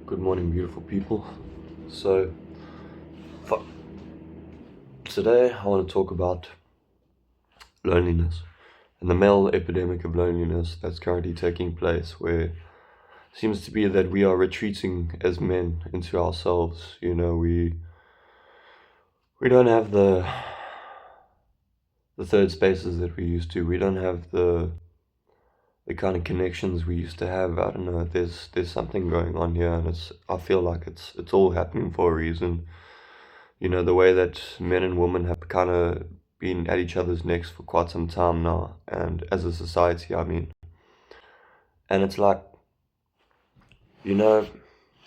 Good morning, beautiful people. So, fu- today I want to talk about loneliness and the male epidemic of loneliness that's currently taking place, where it seems to be that we are retreating as men into ourselves. We don't have the third spaces that we used to. We don't have the kind of connections we used to have. I don't know. There's something going on here, and I feel like it's all happening for a reason. The way that men and women have kind of been at each other's necks for quite some time now, and as a society, I mean. And it's like, you know,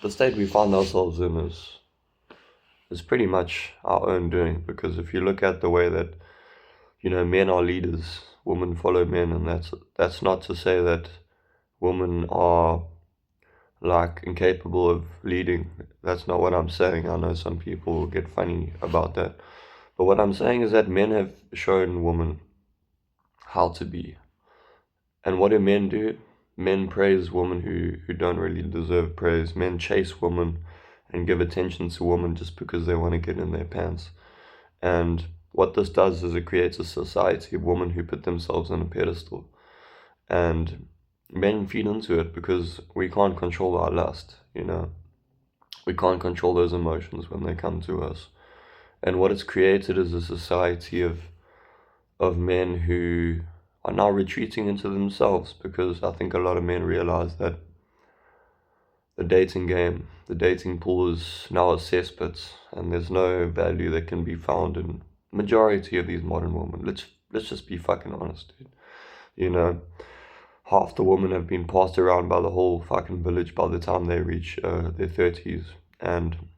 the state we find ourselves in is pretty much our own doing, because if you look at the way that, men are leaders, women follow men, and that's not to say that women are like incapable of leading. That's not what I'm saying. I know some people get funny about that. But what I'm saying is that men have shown women how to be. And what do men do? Men praise women who don't really deserve praise. Men chase women and give attention to women just because they want to get in their pants. And what this does is it creates a society of women who put themselves on a pedestal. And men feed into it because we can't control our lust. We can't control those emotions when they come to us. And what it's created is a society of men who are now retreating into themselves, because I think a lot of men realize that the dating game, the dating pool is now a cesspit, and there's no value that can be found in majority of these modern women. Let's just be fucking honest, dude. You know, half the women have been passed around by the whole fucking village by the time they reach their 30s. And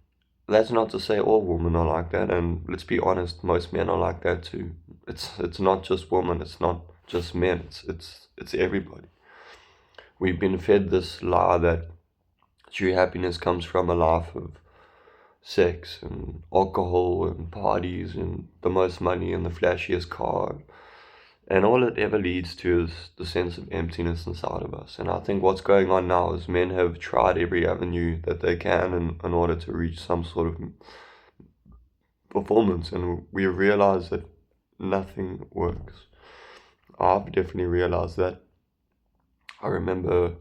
that's not to say all women are like that, and let's be honest, most men are like that too. It's not just women, it's not just men, it's everybody. We've been fed this lie that true happiness comes from a life of sex and alcohol and parties and the most money and the flashiest car. And all it ever leads to is the sense of emptiness inside of us. And I think what's going on now is men have tried every avenue that they can in order to reach some sort of performance, and we realize that nothing works. I've definitely realized that. I remember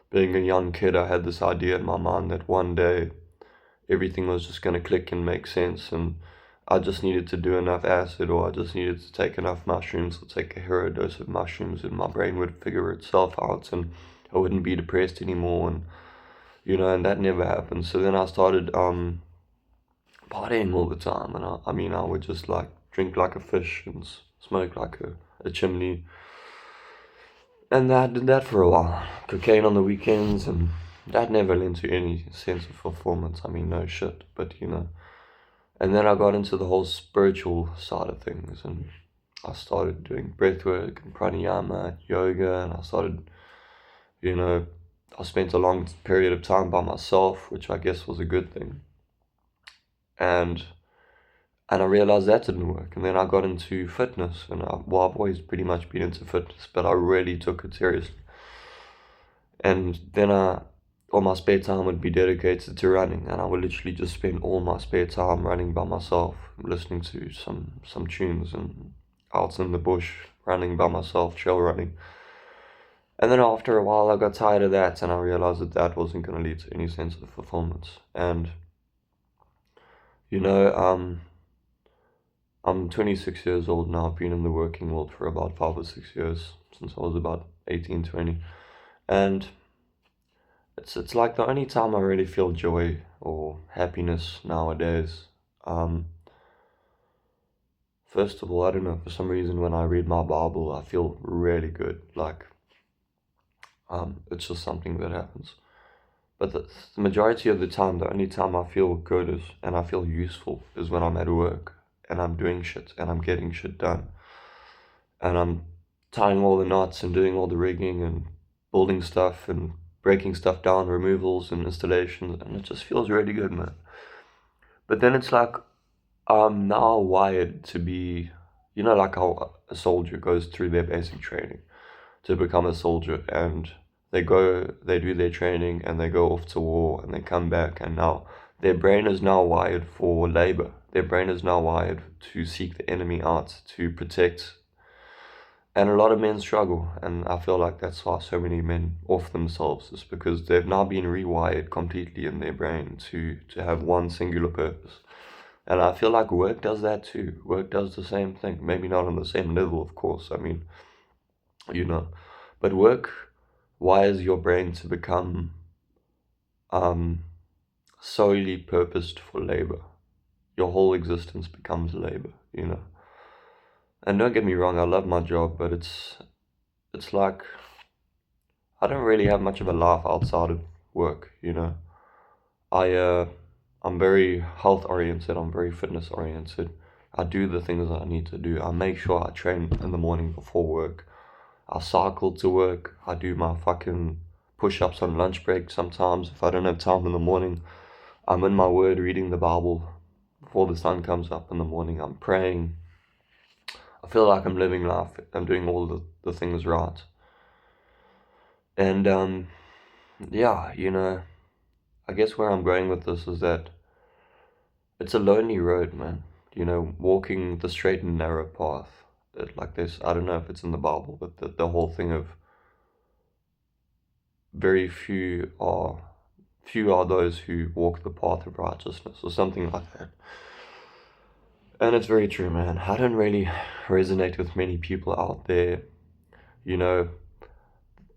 being a young kid, I had this idea in my mind that one day everything was just going to click and make sense, and I just needed to do enough acid, or I just needed to take enough mushrooms, or take a hero dose of mushrooms, and my brain would figure itself out, and I wouldn't be depressed anymore. And that never happened. So then I started partying all the time, and I mean, I would just like drink like a fish and smoke like a chimney. And I did that for a while. Cocaine on the weekends, and that never led to any sense of fulfillment. I mean, no shit, but. And then I got into the whole spiritual side of things, and I started doing breathwork and pranayama, yoga, and you know, I spent a long period of time by myself, which I guess was a good thing. And I realized that didn't work. And then I got into fitness, and I've always pretty much been into fitness, but I really took it seriously. And then all my spare time would be dedicated to running, and I would literally just spend all my spare time running by myself, listening to some tunes and out in the bush, running by myself, trail running. And then after a while, I got tired of that, and I realized that that wasn't going to lead to any sense of fulfillment. And you know, I'm 26 years old now. I've been in the working world for about 5 or 6 years, since I was about 18, 20. And it's like the only time I really feel joy or happiness nowadays. Um, First of all, I don't know, for some reason when I read my Bible, I feel really good. Like, it's just something that happens. But the majority of the time, the only time I feel good and I feel useful is when I'm at work and I'm doing shit and I'm getting shit done. And I'm tying all the knots and doing all the rigging and building stuff and breaking stuff down, removals and installations, and it just feels really good, man. But then it's like I'm now wired to be, like how a soldier goes through their basic training to become a soldier, and they do their training, and they go off to war, and they come back, and now their brain is now wired for labor. Their brain is now wired to seek the enemy out, to protect. And a lot of men struggle, and I feel like that's why so many men off themselves, is because they've now been rewired completely in their brain to have one singular purpose. And I feel like work does that too. Work does the same thing. Maybe not on the same level, of course. I mean, you know, but work wires your brain to become um, solely purposed for labor. Your whole existence becomes labor, you know. And don't get me wrong, I love my job, but it's like I don't really have much of a life outside of work, you know. I I'm very health oriented, I'm very fitness oriented. I do the things that I need to do. I make sure I train in the morning before work. I cycle to work. I do my fucking push-ups on lunch break sometimes if I don't have time in the morning. I'm in my word reading the Bible before the sun comes up in the morning. I'm praying. I feel like I'm living life. I'm doing all the things right. And yeah, you know, I guess where I'm going with this is that it's a lonely road, man. You know, walking the straight and narrow path. Like this, I don't know if it's in the Bible, but the whole thing of very few are those who walk the path of righteousness, or something like that. And it's very true, man. I don't really resonate with many people out there. You know,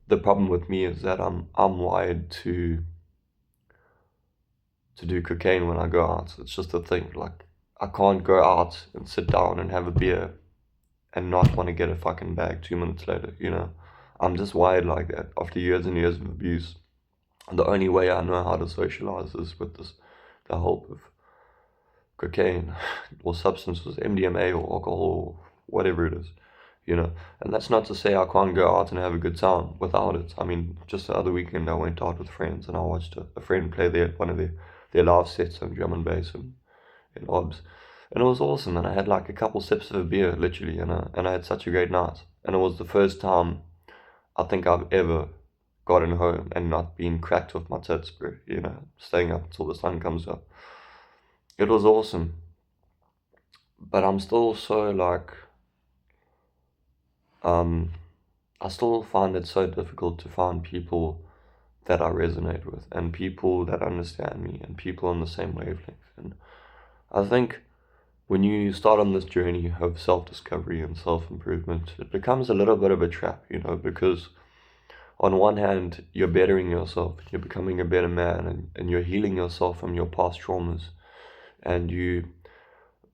the problem with me is that I'm wired to do cocaine when I go out. It's just a thing. Like, I can't go out and sit down and have a beer and not want to get a fucking bag 2 minutes later, you know. I'm just wired like that after years and years of abuse. The only way I know how to socialize is with the help of cocaine or substances, MDMA or alcohol, or whatever it is, you know. And that's not to say I can't go out and have a good time without it. I mean, just the other weekend I went out with friends and I watched a friend play one of their live sets on drum and bass in OBS. And it was awesome, and I had like a couple sips of a beer, literally, and I had such a great night. And it was the first time I think I've ever gotten home and not been cracked off my tits, bro, you know, staying up until the sun comes up. It was awesome, but I'm still so like, um, I still find it so difficult to find people that I resonate with, and people that understand me, and people on the same wavelength. And I think when you start on this journey of self-discovery and self-improvement, it becomes a little bit of a trap, you know, because on one hand, you're bettering yourself, you're becoming a better man, and you're healing yourself from your past traumas.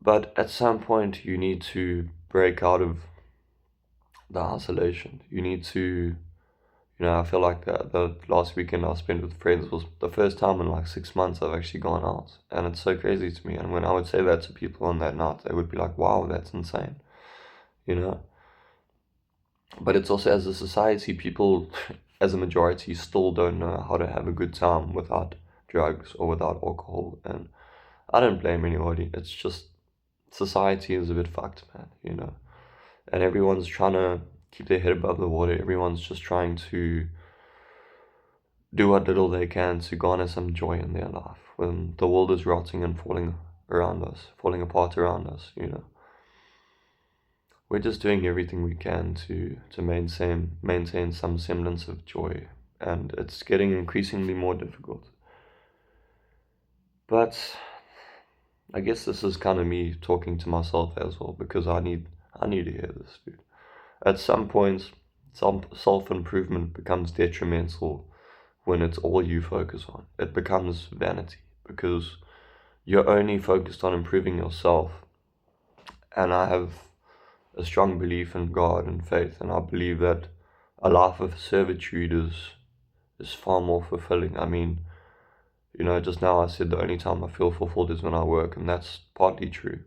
But at some point, you need to break out of the isolation. You need to, I feel like the last weekend I spent with friends was the first time in like 6 months I've actually gone out. And it's so crazy to me. And when I would say that to people on that night, they would be like, wow, that's insane, you know? But it's also, as a society, people, as a majority, still don't know how to have a good time without drugs or without alcohol. And I don't blame anybody. It's just society is a bit fucked, man, you know? And everyone's trying to keep their head above the water. Everyone's just trying to do what little they can to garner some joy in their life when the world is rotting and falling apart around us, you know. We're just doing everything we can to maintain some semblance of joy, and it's getting increasingly more difficult. But I guess this is kind of me talking to myself as well, because I need to hear this, dude. At some point, some self-improvement becomes detrimental when it's all you focus on. It becomes vanity because you're only focused on improving yourself. And I have a strong belief in God and faith, and I believe that a life of servitude is far more fulfilling. I mean, just now I said the only time I feel fulfilled is when I work, and that's partly true.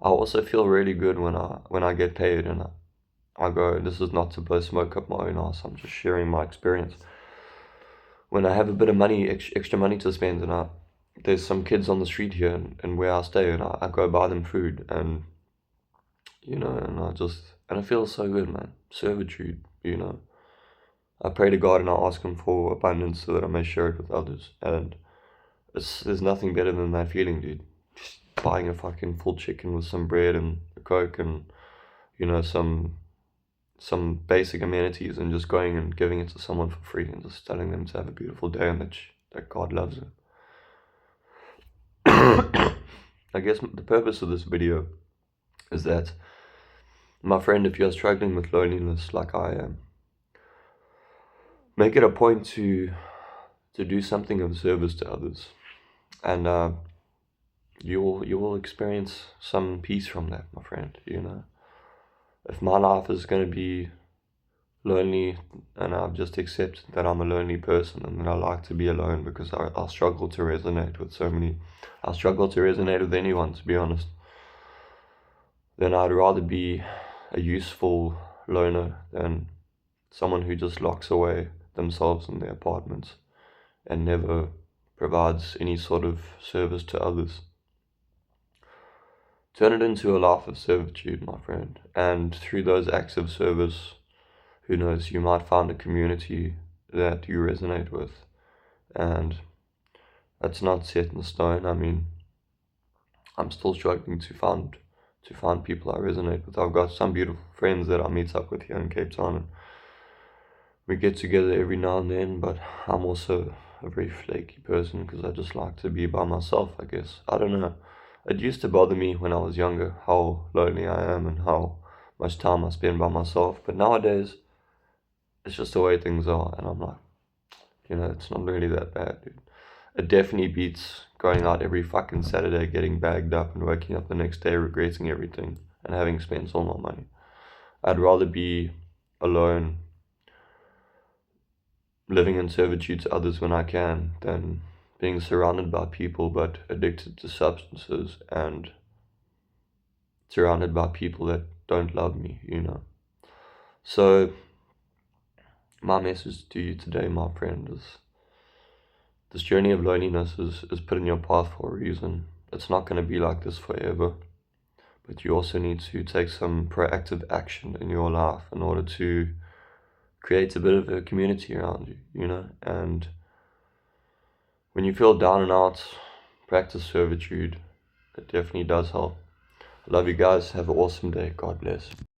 I also feel really good when I get paid, and I go, this is not to blow smoke up my own ass, I'm just sharing my experience. When I have a bit of money, extra money to spend, and there's some kids on the street here and where I stay, and I go buy them food, and and it feels so good, man. Servitude, I pray to God and I ask Him for abundance so that I may share it with others. And there's nothing better than that feeling, dude. Just buying a fucking full chicken with some bread and a Coke and, some basic amenities, and just going and giving it to someone for free and just telling them to have a beautiful day and that God loves them. I guess the purpose of this video is that, my friend, if you're struggling with loneliness like I am, make it a point to do something of service to others, and you will experience some peace from that, my friend. If my life is going to be lonely, and I've just accepted that I'm a lonely person and that I like to be alone, because I'll struggle to resonate with so many. I'll struggle to resonate with anyone, to be honest. Then I'd rather be a useful loner than someone who just locks away themselves in their apartments and never provides any sort of service to others. Turn it into a life of servitude, my friend. And through those acts of service, who knows, you might find a community that you resonate with. And that's not set in stone. I mean, I'm still struggling to find people I resonate with. I've got some beautiful friends that I meet up with here in Cape Town, and we get together every now and then, but I'm also a very flaky person because I just like to be by myself, I guess. I don't know. It used to bother me when I was younger how lonely I am and how much time I spend by myself, but nowadays it's just the way things are, and I'm like, it's not really that bad, dude. It definitely beats going out every fucking Saturday, getting bagged up and waking up the next day regretting everything and having spent all my money. I'd rather be alone, living in servitude to others when I can, than being surrounded by people but addicted to substances and surrounded by people that don't love me. So my message to you today, my friend, is this journey of loneliness is put in your path for a reason. It's not going to be like this forever, but you also need to take some proactive action in your life in order to create a bit of a community around you. And when you feel down and out, practice servitude. It definitely does help. I love you guys. Have an awesome day. God bless.